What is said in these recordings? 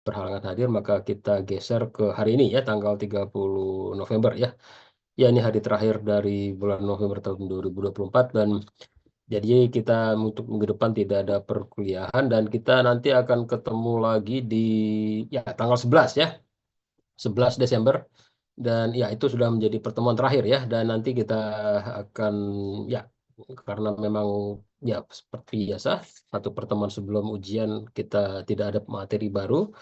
berhalangan hadir, maka kita geser ke hari ini ya, tanggal 30 November ya. Ya, ini hari terakhir dari bulan November tahun 2024 dan jadi kita untuk minggu depan tidak ada perkuliahan dan kita nanti akan ketemu lagi di ya tanggal 11 ya, 11 Desember dan ya itu sudah menjadi pertemuan terakhir ya dan nanti kita akan ya karena memang ya seperti biasa satu pertemuan sebelum ujian kita tidak ada materi baru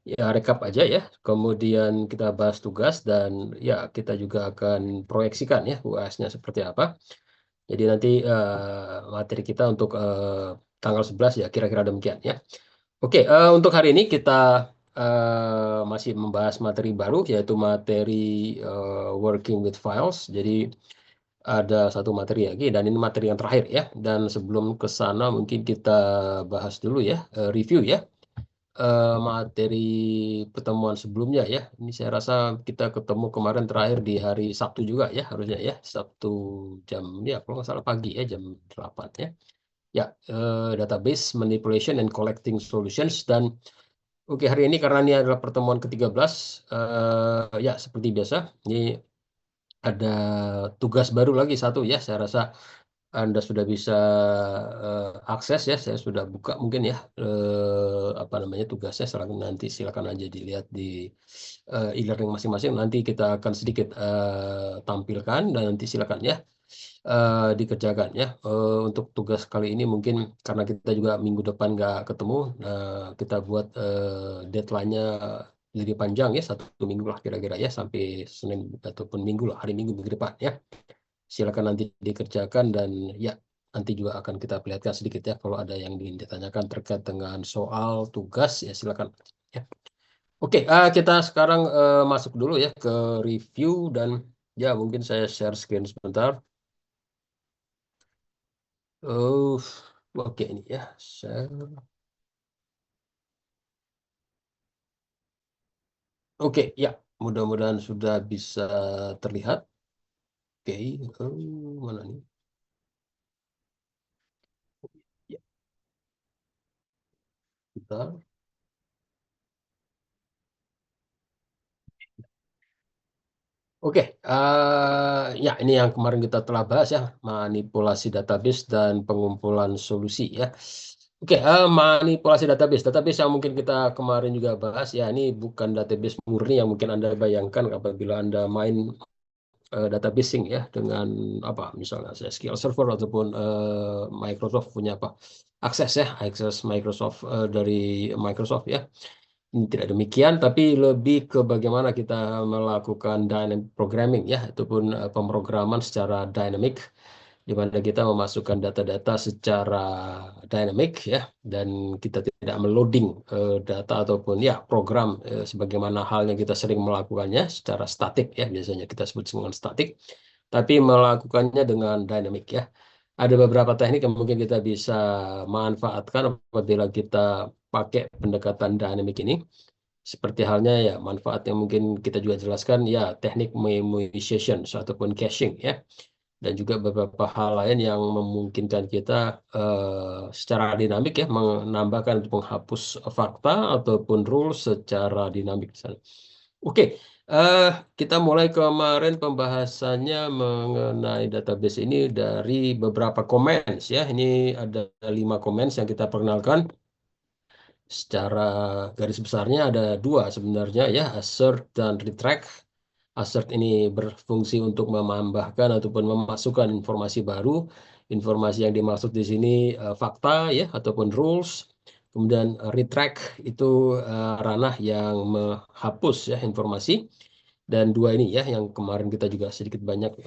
ya rekap aja ya kemudian kita bahas tugas dan ya kita juga akan proyeksikan ya UAS-nya seperti apa. Jadi nanti materi kita untuk tanggal 11 ya kira-kira demikian ya. Oke, untuk hari ini kita masih membahas materi baru yaitu materi working with files. Jadi ada satu materi lagi dan ini materi yang terakhir ya. Dan sebelum ke sana mungkin kita bahas dulu ya, review ya materi pertemuan sebelumnya ya. Ini saya rasa kita ketemu kemarin terakhir di hari Sabtu juga ya harusnya ya. Sabtu jam ya kalau nggak salah pagi ya jam 8 ya. Ya, database manipulation and collecting solutions dan oke hari ini karena ini adalah pertemuan ke-13 ya seperti biasa ini ada tugas baru lagi satu ya saya rasa anda sudah bisa akses ya, saya sudah buka mungkin ya apa namanya tugasnya. Silakan nanti silakan aja dilihat di e-learning masing-masing. Nanti kita akan sedikit tampilkan dan nanti silakan ya dikerjakan ya. Untuk tugas kali ini mungkin karena kita juga minggu depan nggak ketemu, kita buat deadline-nya lebih panjang ya 1 minggu lah kira-kira ya sampai Senin ataupun Minggu lah hari Minggu minggu depan ya. Silakan nanti dikerjakan dan ya nanti juga akan kita perlihatkan sedikit ya kalau ada yang ingin ditanyakan terkait dengan soal tugas ya silakan ya. Oke, kita sekarang masuk dulu ya ke review dan ya mungkin saya share screen sebentar. Oh, oke ini ya share. Oke ya mudah-mudahan sudah bisa terlihat. Oke, mana nih? Ya, kita. Oke, ya ini yang kemarin kita telah bahas ya, manipulasi database dan pengumpulan solusi ya. Oke, manipulasi database. Database yang mungkin kita kemarin juga bahas ya, ini bukan database murni yang mungkin Anda bayangkan apabila Anda main databasing ya dengan apa misalnya SQL Server ataupun Microsoft punya apa akses ya, akses Microsoft dari Microsoft ya. Ini tidak demikian, tapi lebih ke bagaimana kita melakukan dynamic programming ya, ataupun pemrograman secara dynamic, di mana kita memasukkan data-data secara dynamic ya, dan kita tidak meloading data ataupun ya program sebagaimana halnya kita sering melakukannya secara statik ya, biasanya kita sebut dengan statik, tapi melakukannya dengan dynamic ya. Ada beberapa teknik yang mungkin kita bisa manfaatkan apabila kita pakai pendekatan dynamic ini. Seperti halnya ya manfaat yang mungkin kita juga jelaskan ya teknik memoization ataupun caching ya. Dan juga beberapa hal lain yang memungkinkan kita secara dinamik ya menambahkan atau menghapus fakta ataupun rules secara dinamik. Oke, eh, kita mulai kemarin pembahasannya mengenai database ini dari beberapa comments ya. Ini ada 5 comments yang kita perkenalkan. Secara garis besarnya ada dua sebenarnya ya, assert dan retract. Assert ini berfungsi untuk menambahkan ataupun memasukkan informasi baru. Informasi yang dimaksud di sini fakta ya ataupun rules. Kemudian retract itu ranah yang menghapus ya informasi. Dan dua ini ya yang kemarin kita juga sedikit banyak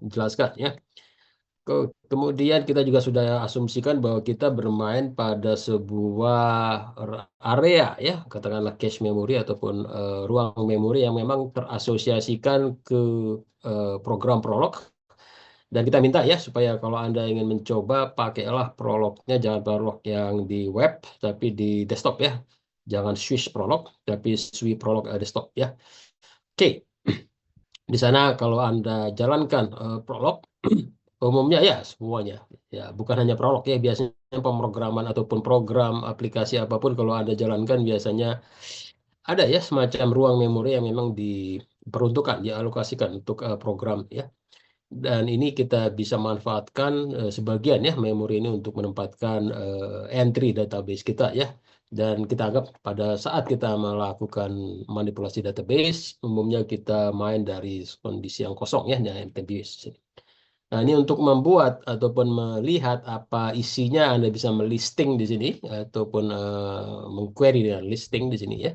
jelaskan ya. Kemudian kita juga sudah asumsikan bahwa kita bermain pada sebuah area ya, katakanlah cache memory ataupun ruang memori yang memang terasosiasikan ke program Prolog. Dan kita minta ya supaya kalau Anda ingin mencoba pakailah Prolognya jangan Prolog yang di web tapi di desktop ya. Jangan Swiss Prolog tapi Swiss Prolog desktop ya. Oke. Di sana kalau Anda jalankan Prolog Umumnya ya semuanya. Ya, bukan hanya Prolog ya, biasanya pemrograman ataupun program aplikasi apapun kalau Anda jalankan biasanya ada ya semacam ruang memori yang memang diperuntukkan, dialokasikan untuk program ya. Dan ini kita bisa manfaatkan sebagian ya memori ini untuk menempatkan entry database kita ya. Dan kita anggap pada saat kita melakukan manipulasi database, umumnya kita main dari kondisi yang kosong ya, dengan database. Nah, ini untuk membuat ataupun melihat apa isinya, Anda bisa melisting di sini ataupun mengquery dengan listing di sini ya.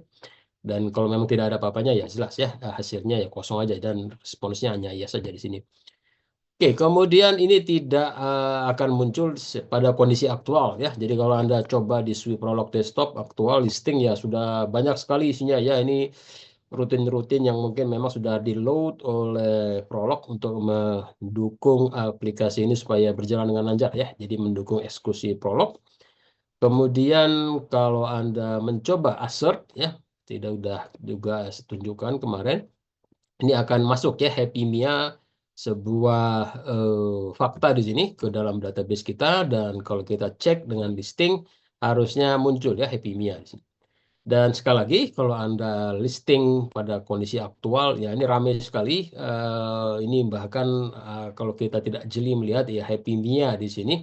Dan kalau memang tidak ada apa-apanya ya jelas ya hasilnya ya kosong aja dan responsnya hanya ya saja di sini. Oke, kemudian ini tidak akan muncul pada kondisi aktual ya. Jadi kalau Anda coba di Swift Prolog Desktop aktual listing ya sudah banyak sekali isinya ya. Ini rutin-rutin yang mungkin memang sudah di-load oleh Prolog untuk mendukung aplikasi ini supaya berjalan dengan lancar ya. Jadi mendukung eksekusi Prolog. Kemudian kalau Anda mencoba assert ya, tidak udah juga saya tunjukkan kemarin. Ini akan masuk ya Happy Mia sebuah fakta di sini ke dalam database kita dan kalau kita cek dengan listing harusnya muncul ya Happy Mia di sini. Dan sekali lagi kalau Anda listing pada kondisi aktual ya ini ramai sekali. Ini bahkan kalau kita tidak jeli melihat ya Happy Mia di sini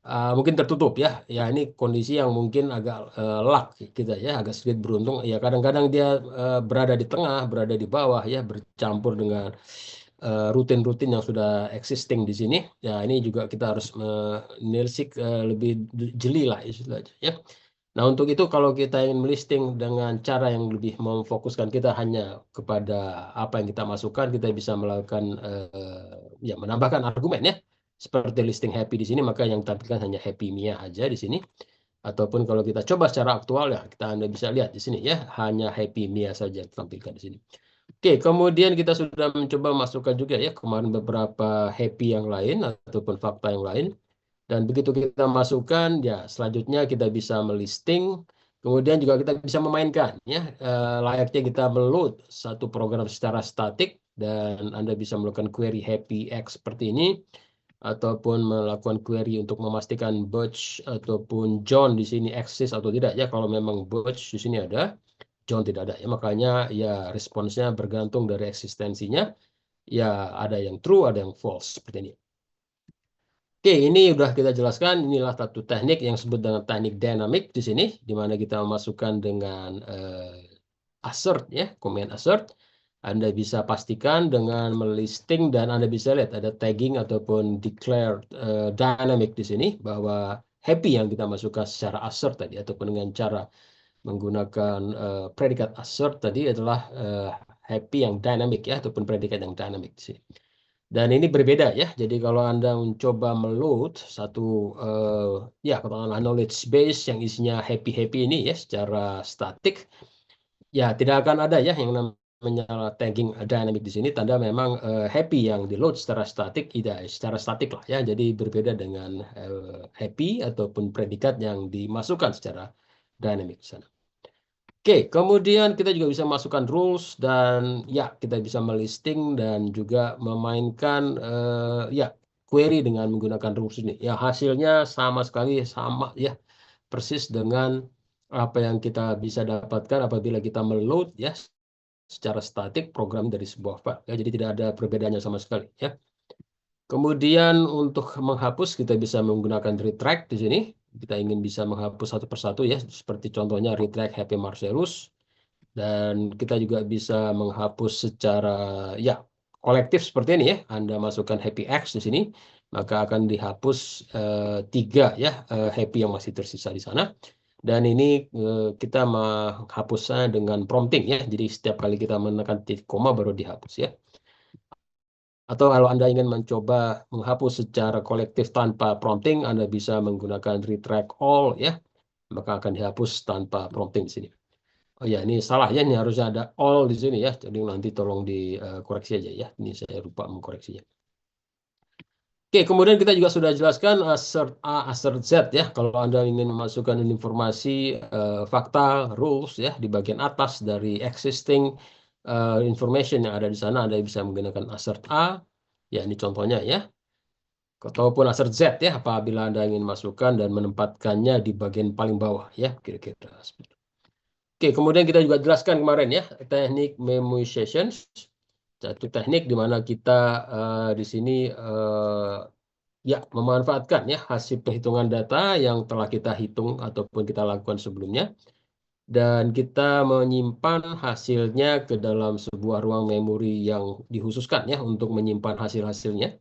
mungkin tertutup ya. Ya ini kondisi yang mungkin agak luck kita ya, agak sedikit beruntung. Ya kadang-kadang dia berada di tengah, berada di bawah ya, bercampur dengan rutin-rutin yang sudah existing di sini. Ya ini juga kita harus menelisik lebih jeli lah istilahnya ya. Nah untuk itu kalau kita ingin melisting dengan cara yang lebih memfokuskan kita hanya kepada apa yang kita masukkan, kita bisa melakukan ya menambahkan argumen ya seperti listing happy di sini, maka yang tampilkan hanya happy Mia aja di sini. Ataupun kalau kita coba secara aktual ya, Anda bisa lihat di sini ya, hanya happy Mia saja tampilkan di sini. Oke, kemudian kita sudah mencoba masukkan juga ya kemarin beberapa happy yang lain ataupun fakta yang lain. Dan begitu kita masukkan, ya selanjutnya kita bisa melisting. Kemudian juga kita bisa memainkan ya, layaknya kita meload satu program secara statik dan Anda bisa melakukan query happy X seperti ini ataupun melakukan query untuk memastikan Butch ataupun John di sini eksis atau tidak ya. Kalau memang Butch di sini ada, John tidak ada ya. Makanya ya responsnya bergantung dari eksistensinya. Ya ada yang true, ada yang false seperti ini. Oke, ini sudah kita jelaskan. Inilah satu teknik yang disebut dengan teknik dynamic di sini, di mana kita memasukkan dengan assert ya, command assert. Anda bisa pastikan dengan melisting dan Anda bisa lihat ada tagging ataupun declare dynamic di sini bahwa happy yang kita masukkan secara assert tadi ataupun dengan cara menggunakan predikat assert tadi adalah happy yang dynamic ya ataupun predikat yang dynamic di sini. Dan ini berbeda ya. Jadi kalau Anda mencoba meload satu ya katakanlah knowledge base yang isinya happy-happy ini ya secara statik, ya tidak akan ada ya yang namanya tagging dynamic di sini. Tanda memang happy yang di load secara statik, tidak secara statik lah ya. Jadi berbeda dengan happy ataupun predikat yang dimasukkan secara dynamic di sana. Oke, kemudian kita juga bisa masukkan rules dan ya kita bisa melisting dan juga memainkan ya query dengan menggunakan rules ini. Ya hasilnya sama sekali sama ya persis dengan apa yang kita bisa dapatkan apabila kita meload ya secara statik program dari sebuah file. Ya, jadi tidak ada perbedaannya sama sekali ya. Kemudian untuk menghapus kita bisa menggunakan retract di sini. Kita ingin bisa menghapus satu persatu ya, seperti contohnya retract Happy Marcellus. Dan kita juga bisa menghapus secara ya kolektif seperti ini ya. Anda masukkan Happy X di sini, maka akan dihapus 3 ya Happy yang masih tersisa di sana. Dan ini kita menghapusnya dengan prompting ya. Jadi setiap kali kita menekan titik koma baru dihapus ya. Atau kalau Anda ingin mencoba menghapus secara kolektif tanpa prompting, Anda bisa menggunakan retract all ya. Maka akan dihapus tanpa prompting di sini. Oh ya, ini salah ya. Ini harusnya ada all di sini ya. Jadi nanti tolong dikoreksi aja ya. Ini saya lupa mengkoreksinya. Oke, kemudian kita juga sudah jelaskan assert A, assert Z ya. Kalau Anda ingin memasukkan informasi, fakta, rules ya di bagian atas dari existing information yang ada di sana, Anda bisa menggunakan assert A. Ya, ini contohnya ya. ataupun assert Z ya apabila Anda ingin masukkan dan menempatkannya di bagian paling bawah ya kira-kira. Oke, kemudian kita juga jelaskan kemarin ya teknik memoization, satu teknik di mana kita di sini ya memanfaatkan ya hasil perhitungan data yang telah kita hitung ataupun kita lakukan sebelumnya dan kita menyimpan hasilnya ke dalam sebuah ruang memori yang dikhususkan ya untuk menyimpan hasil-hasilnya.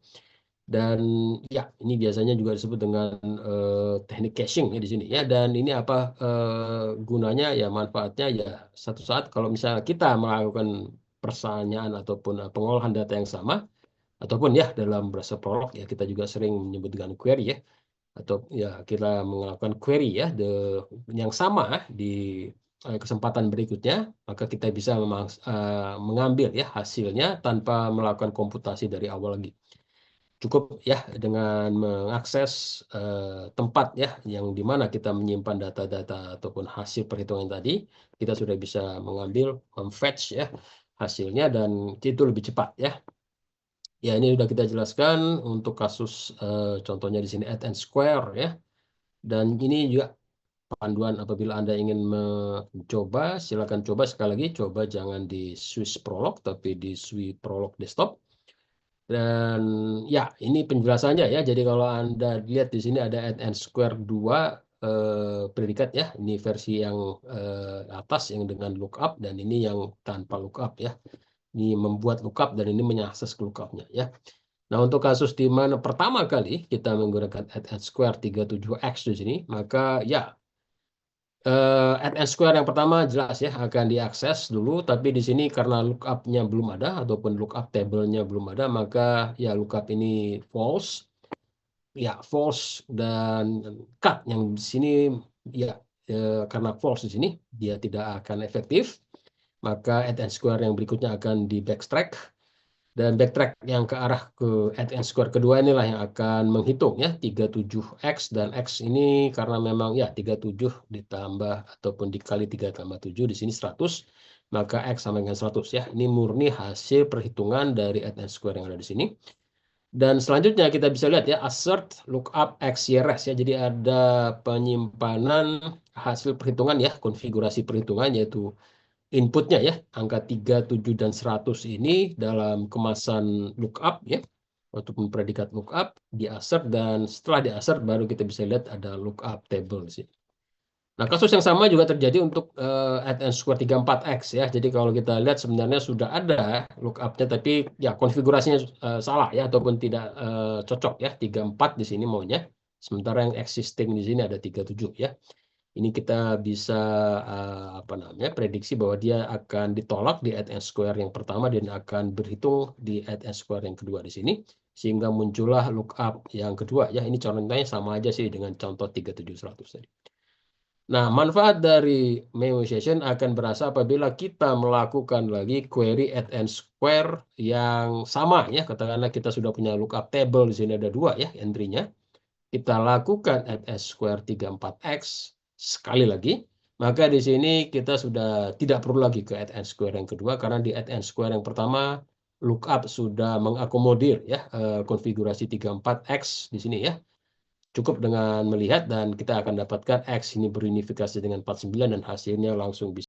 Dan ya ini biasanya juga disebut dengan teknik caching ya di sini ya. Dan ini apa gunanya ya manfaatnya ya satu saat kalau misalnya kita melakukan pertanyaan ataupun pengolahan data yang sama ataupun ya dalam bahasa Prolog ya kita juga sering menyebut dengan query ya atau ya kita melakukan query ya yang sama di kesempatan berikutnya maka kita bisa mengambil ya hasilnya tanpa melakukan komputasi dari awal lagi. Cukup ya dengan mengakses tempat ya yang di mana kita menyimpan data-data ataupun hasil perhitungan tadi, kita sudah bisa mengambil, fetch ya hasilnya dan itu lebih cepat ya. Ya ini sudah kita jelaskan untuk kasus contohnya di sini add and square ya. Dan ini juga panduan apabila Anda ingin mencoba, silakan coba sekali lagi, coba jangan di Swiss Prolog tapi di Swiss Prolog Desktop. Dan ya, ini penjelasannya ya. Jadi kalau Anda lihat di sini ada add and square 2 predikat ya. Ini versi yang atas yang dengan lookup dan ini yang tanpa lookup ya. Ini membuat lookup dan ini mengakses ke lookupnya ya. Nah, untuk kasus di mana pertama kali kita menggunakan add and square 37X di sini, maka ya add and square yang pertama jelas ya akan diakses dulu, tapi di sini karena lookup-nya belum ada ataupun lookup table-nya belum ada, maka ya lookup ini false, ya false dan cut yang di sini ya karena false di sini dia tidak akan efektif, maka add and square yang berikutnya akan di backtrack. Dan backtrack yang ke arah ke add and square kedua inilah yang akan menghitung ya 37X dan X ini karena memang ya 37 ditambah ataupun dikali 3 tambah 7 di sini 100 maka X sama dengan 100 ya. Ini murni hasil perhitungan dari add and square yang ada di sini. Dan selanjutnya kita bisa lihat ya assert lookup XYRS ya. Jadi ada penyimpanan hasil perhitungan ya konfigurasi perhitungan yaitu inputnya ya, angka 3, 7, dan 100 ini dalam kemasan lookup ya, ataupun predikat lookup, di-assert, dan setelah di-assert baru kita bisa lihat ada lookup table di sini. Nah, kasus yang sama juga terjadi untuk add and square 34X ya. Jadi kalau kita lihat sebenarnya sudah ada lookupnya, tapi ya konfigurasinya salah ya, ataupun tidak cocok ya, 34 di sini maunya. Sementara yang existing di sini ada 37 ya. Ini kita bisa apa namanya prediksi bahwa dia akan ditolak di add and square yang pertama dan akan berhitung di add and square yang kedua di sini sehingga muncullah lookup yang kedua ya. Ini contohnya sama aja sih dengan contoh 3700 tadi. Nah, manfaat dari memoization akan berasa apabila kita melakukan lagi query add and square yang sama ya. Katakanlah kita sudah punya lookup table di sini ada 2 ya entry-nya. Kita lakukan add and square 34X sekali lagi, maka di sini kita sudah tidak perlu lagi ke add and square yang kedua karena di add and square yang pertama lookup sudah mengakomodir ya konfigurasi 34X di sini ya. Cukup dengan melihat dan kita akan dapatkan X ini berunifikasi dengan 49 dan hasilnya langsung bisa